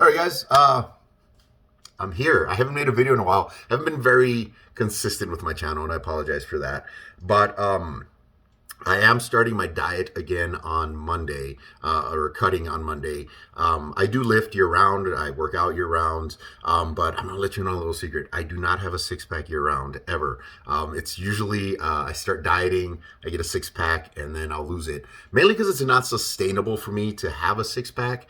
All right, guys. I'm here. I haven't made a video in a while. I haven't been very consistent with my channel, and I apologize for that. But I am starting my diet again on Monday, or cutting on Monday. I do lift year round. I work out year round. But I'm gonna let you know a little secret. I do not have a six pack year round ever. It's usually I start dieting, I get a six pack, and then I'll lose it. Mainly because it's not sustainable for me to have a six pack.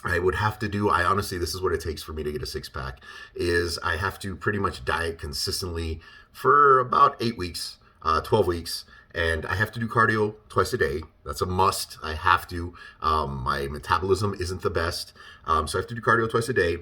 I would have to do, I honestly, this is what it takes for me to get a six pack, is I have to pretty much diet consistently for about 8 weeks, 12 weeks. And I have to do cardio twice a day. That's a must. I have to. My metabolism isn't the best. So I have to do cardio twice a day.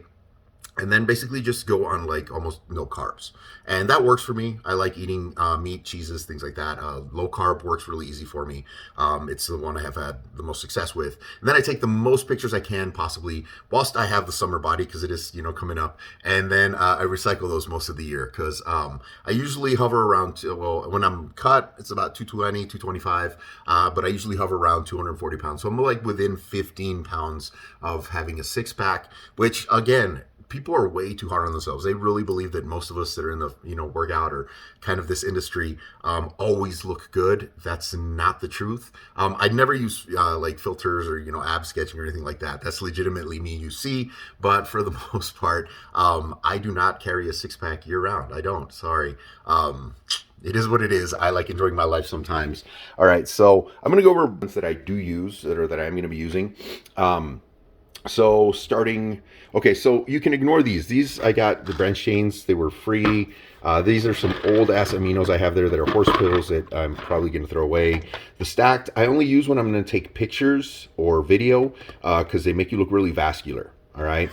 And then basically just go on like almost no carbs. And that works for me. I like eating meat, cheeses, things like that. Low carb works really easy for me. It's the one I have had the most success with. And then I take the most pictures I can possibly whilst I have the summer body, because it is, coming up. And then I recycle those most of the year, because I usually hover around, well, when I'm cut, it's about 220, 225. But I usually hover around 240 pounds. So I'm like within 15 pounds of having a six pack, which again, people are way too hard on themselves. They really believe that most of us that are in the workout or kind of this industry always look good. That's not the truth. I never use like filters or ab sketching or anything like that. That's legitimately me, you see. But for the most part, I do not carry a six pack year round. I don't. Sorry. It is what it is. I like enjoying my life sometimes. All right, so I'm gonna go over ones that I do use that I'm gonna be using. So you can ignore these. These, I got the branch chains. They were free. These are some old ass aminos I have there that are horse pills that I'm probably going to throw away. The stacked, I only use when I'm going to take pictures or video because they make you look really vascular. All right.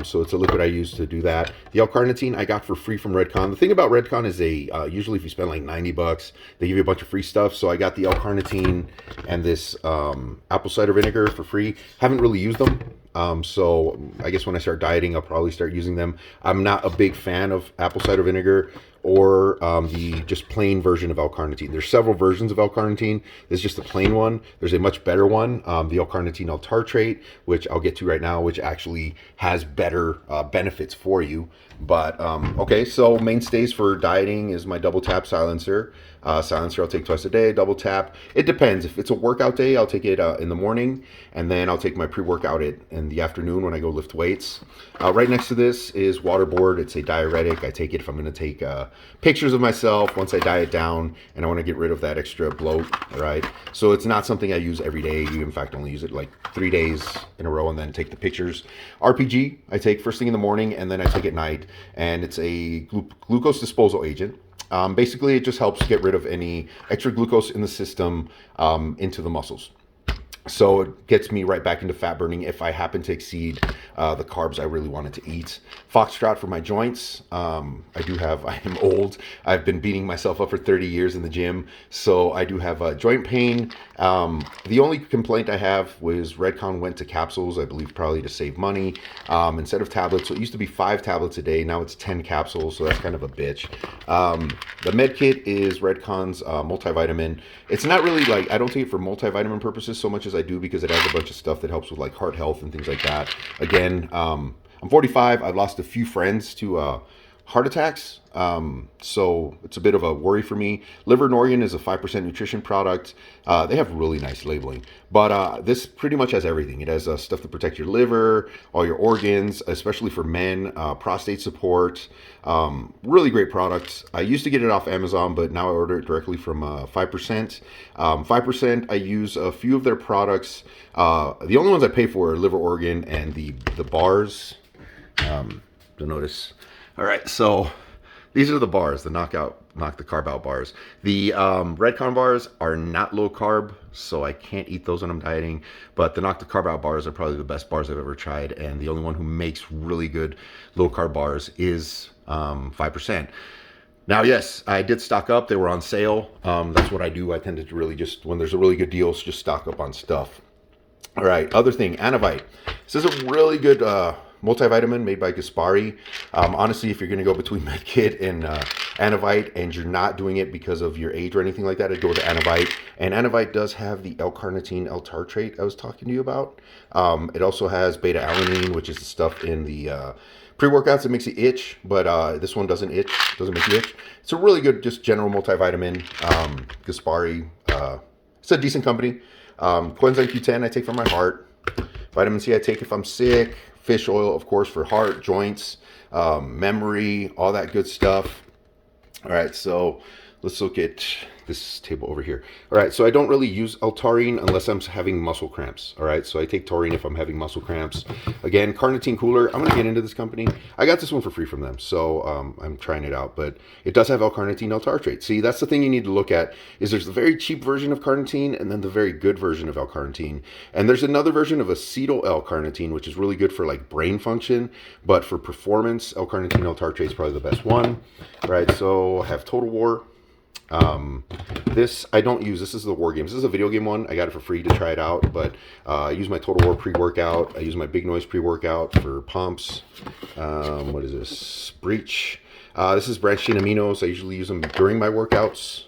So it's a liquid I use to do that. The L-carnitine I got for free from Redcon. The thing about Redcon is usually if you spend like $90, they give you a bunch of free stuff. So I got the L-carnitine and this apple cider vinegar for free. Haven't really used them. So I guess when I start dieting, I'll probably start using them. I'm not a big fan of apple cider vinegar or the just plain version of L-carnitine. There's several versions of L-carnitine. This is just the plain one. There's a much better one, the L-carnitine L-tartrate, which I'll get to right now, which actually has better benefits for you. But okay, so Mainstays for dieting is my double tap silencer. Silencer I'll take twice a day, double tap. It depends. If it's a workout day, I'll take it in the morning, and then I'll take my pre-workout in the afternoon when I go lift weights. Right next to this is Waterboard. It's a diuretic. I take it if I'm going to take pictures of myself once I diet down and I want to get rid of that extra bloat, all right? So it's not something I use every day. You, in fact, only use it like 3 days in a row and then take the pictures. RPG, I take first thing in the morning and then I take at night, and it's a glucose disposal agent. Basically, it just helps get rid of any extra glucose in the system into the muscles. So it gets me right back into fat burning if I happen to exceed the carbs I really wanted to eat. Foxtrot for my joints. I am old. I've been beating myself up for 30 years in the gym. So I do have joint pain. The only complaint I have was Redcon went to capsules, I believe probably to save money, instead of tablets. So it used to be 5 tablets a day. Now it's 10 capsules. So that's kind of a bitch. The med kit is Redcon's multivitamin. It's not really like, I don't take it for multivitamin purposes so much as I do because it has a bunch of stuff that helps with like heart health and things like that. Again, I'm 45. I've lost a few friends to heart attacks. So it's a bit of a worry for me. Liver and Organ is a 5% nutrition product. They have really nice labeling, but this pretty much has everything. It has stuff to protect your liver, all your organs, especially for men, prostate support. Really great products. I used to get it off Amazon, but now I order it directly from 5%. 5%, I use a few of their products. The only ones I pay for are Liver Organ and the bars. You'll notice. All right, so these are the bars, the knock the carb out bars. The Redcon bars are not low carb, so I can't eat those when I'm dieting. But the knock the carb out bars are probably the best bars I've ever tried, and the only one who makes really good low carb bars is 5%. Now, yes, I did stock up. They were on sale. That's what I do. I tend to really just, when there's a really good deal, just stock up on stuff. All right, other thing, Anavite. This is a really good multivitamin made by Gaspari. Honestly, if you're going to go between Medkit and Anavite and you're not doing it because of your age or anything like that, I'd go to Anavite. And Anavite does have the L-carnitine L-tartrate I was talking to you about. It also has beta-alanine, which is the stuff in the pre-workouts that makes you itch, but this one doesn't itch, doesn't make you itch. It's a really good, just general multivitamin. Gaspari, it's a decent company. Coenzyme Q10 I take for my heart. Vitamin C I take if I'm sick. Fish oil, of course, for heart, joints, memory, all that good stuff. All right, so let's look at this table over here. All right, so I don't really use L-taurine unless I'm having muscle cramps. All right, so I take taurine if I'm having muscle cramps. Again, carnitine cooler. I'm going to get into this company. I got this one for free from them, so I'm trying it out. But it does have L-carnitine L-tartrate. See, that's the thing you need to look at is there's the very cheap version of carnitine and then the very good version of L-carnitine. And there's another version of acetyl L-carnitine, which is really good for like brain function. But for performance, L-carnitine L-tartrate is probably the best one. All right, so I have Total War. This I don't use. This is the War Games. This is a video game one. I got it for free to try it out, but I use my Total War pre-workout. I use my Big Noise pre-workout for pumps. What is this? Breach. This is branched chain aminos. I usually use them during my workouts.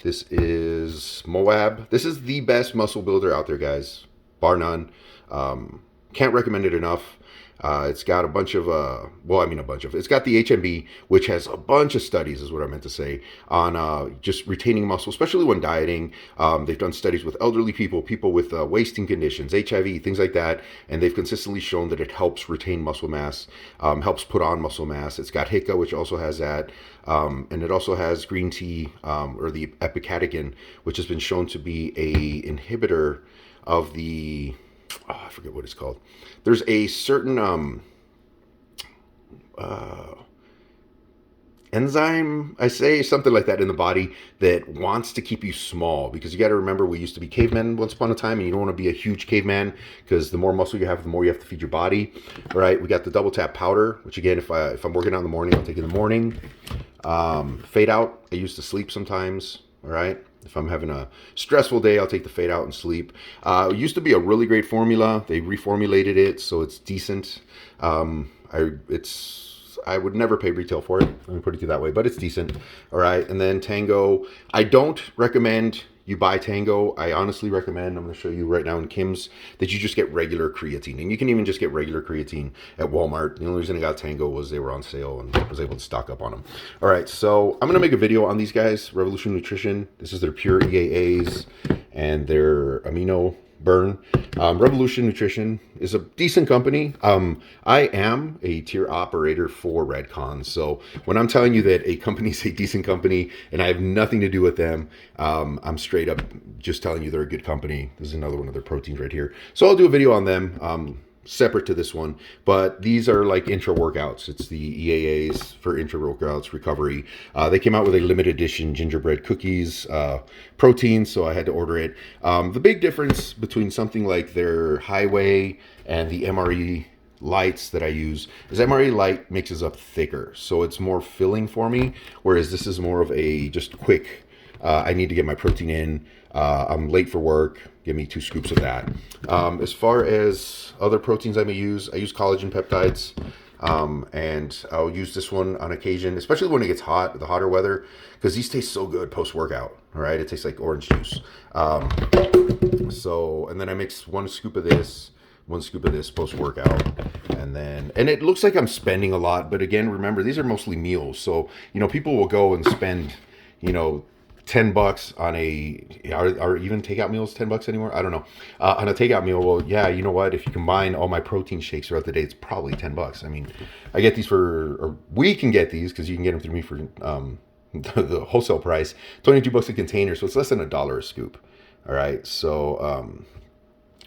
This is Moab. This is the best muscle builder out there, guys, bar none. Can't recommend it enough. It's got a bunch of, it's got the HMB, which has a bunch of studies, is what I meant to say, on just retaining muscle, especially when dieting. They've done studies with elderly people, people with wasting conditions, HIV, things like that, and they've consistently shown that it helps retain muscle mass, helps put on muscle mass. It's got HICA, which also has that, and it also has green tea, or the epicatechin, which has been shown to be a inhibitor of the... I forget what it's called. There's a certain enzyme, I say, something like that in the body that wants to keep you small, because you got to remember we used to be cavemen once upon a time, and you don't want to be a huge caveman because the more muscle you have, the more you have to feed your body. All right, we got the double tap powder, which again, if I'm working out in the morning, I'll take it in the morning. Fade out, I used to sleep sometimes. All right. If I'm having a stressful day, I'll take the fade out and sleep. It used to be a really great formula. They reformulated it, so it's decent. I would never pay retail for it. Let me put it to you that way, but it's decent. All right. And then Tango. I don't recommend you buy Tango. I honestly recommend, I'm going to show you right now in Kim's, that you just get regular creatine. And you can even just get regular creatine at Walmart. The only reason I got Tango was they were on sale and I was able to stock up on them. All right, so I'm going to make a video on these guys, Revolution Nutrition. This is their pure EAAs and their amino burn. Revolution Nutrition is a decent company. I am a tier operator for Redcon. So when I'm telling you that a company is a decent company and I have nothing to do with them, I'm straight up just telling you they're a good company. This is another one of their proteins right here. So I'll do a video on them. Separate to this one, but these are like intra workouts. It's the EAAs for intra workouts recovery. They came out with a limited edition gingerbread cookies protein, so I had to order it. The big difference between something like their Highway and the MRE lights that I use is MRE light mixes up thicker, so it's more filling for me, whereas this is more of a just quick, I need to get my protein in, I'm late for work, give me 2 scoops of that. As far as other proteins I use collagen peptides, and I'll use this one on occasion, especially when it gets hot, the hotter weather, because these taste so good post-workout. All right, it tastes like orange juice. And then I mix 1 scoop of this, 1 scoop of this post-workout, and it looks like I'm spending a lot, but again, remember, these are mostly meals. So, people will go and spend, $10 on are even takeout meals $10 anymore? I don't know. On a takeout meal, well, yeah, you know what? If you combine all my protein shakes throughout the day, it's probably $10. I mean, I get these we can get these because you can get them through me for the wholesale price, $22 a container, so it's less than $1 a scoop. All right, so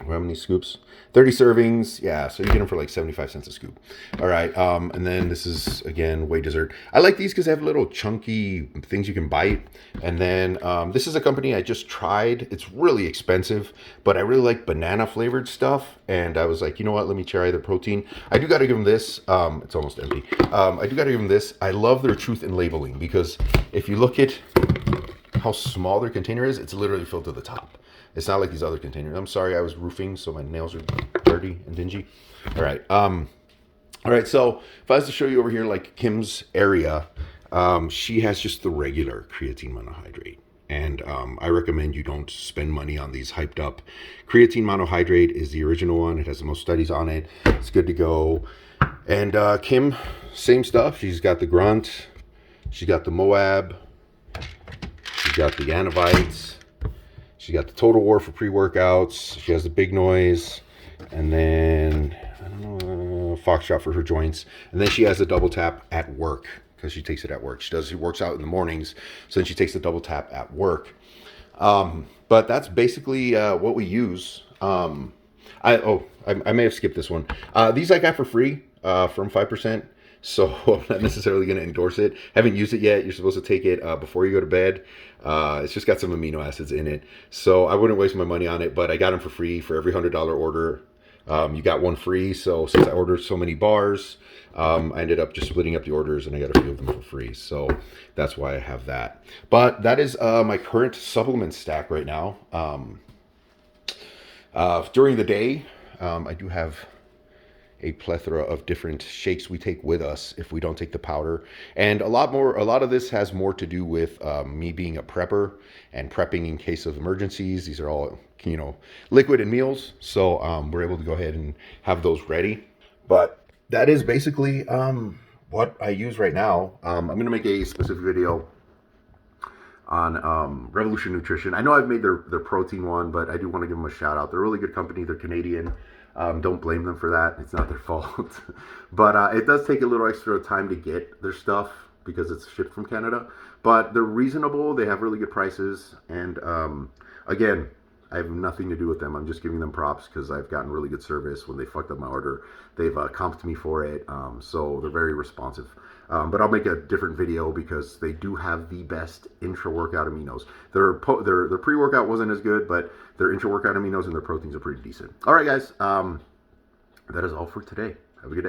how many scoops? 30 servings. Yeah, so you get them for like 75 cents a scoop. All right, and then this is, again, whey dessert. I like these because they have little chunky things you can bite. And then this is a company I just tried. It's really expensive, but I really like banana flavored stuff. And I was like, you know what? Let me try their protein. I do got to give them this. It's almost empty. I do got to give them this. I love their truth in labeling, because if you look at how small their container is, it's literally filled to the top. It's not like these other containers. I'm sorry, I was roofing, so my nails are dirty and dingy. All right. All right, so if I was to show you over here, like Kim's area, she has just the regular creatine monohydrate. And I recommend you don't spend money on these hyped up. Creatine monohydrate is the original one. It has the most studies on it. It's good to go. And Kim, same stuff. She's got the Grunt. She got the Moab. She got the Anavites. She got the Total War for pre-workouts. She has the Big Noise. And then, I don't know, Foxtrot for her joints. And then she has the Double Tap at work because she takes it at work. She works out in the mornings. So then she takes the Double Tap at work. But that's basically what we use. I may have skipped this one. These I got for free from 5%. So I'm not necessarily going to endorse it. Haven't used it yet. You're supposed to take it before you go to bed. It's just got some amino acids in it. So I wouldn't waste my money on it, but I got them for free for every $100 order. You got one free. So since I ordered so many bars, I ended up just splitting up the orders and I got a few of them for free. So that's why I have that. But that is my current supplement stack right now. During the day, I do have a plethora of different shakes we take with us if we don't take the powder. And a lot of this has more to do with me being a prepper and prepping in case of emergencies. These are all, liquid and meals. So we're able to go ahead and have those ready. But that is basically what I use right now. I'm going to make a specific video on Revolution Nutrition. I know I've made their protein one, but I do want to give them a shout out. They're a really good company. They're Canadian. Don't blame them for that. It's not their fault. But it does take a little extra time to get their stuff because it's shipped from Canada. But they're reasonable. They have really good prices. And again, I have nothing to do with them. I'm just giving them props because I've gotten really good service. When they fucked up my order, they've comped me for it. So they're very responsive. But I'll make a different video because they do have the best intra-workout aminos. Their pre-workout wasn't as good, but their intra-workout aminos and their proteins are pretty decent. All right, guys. That is all for today. Have a good day.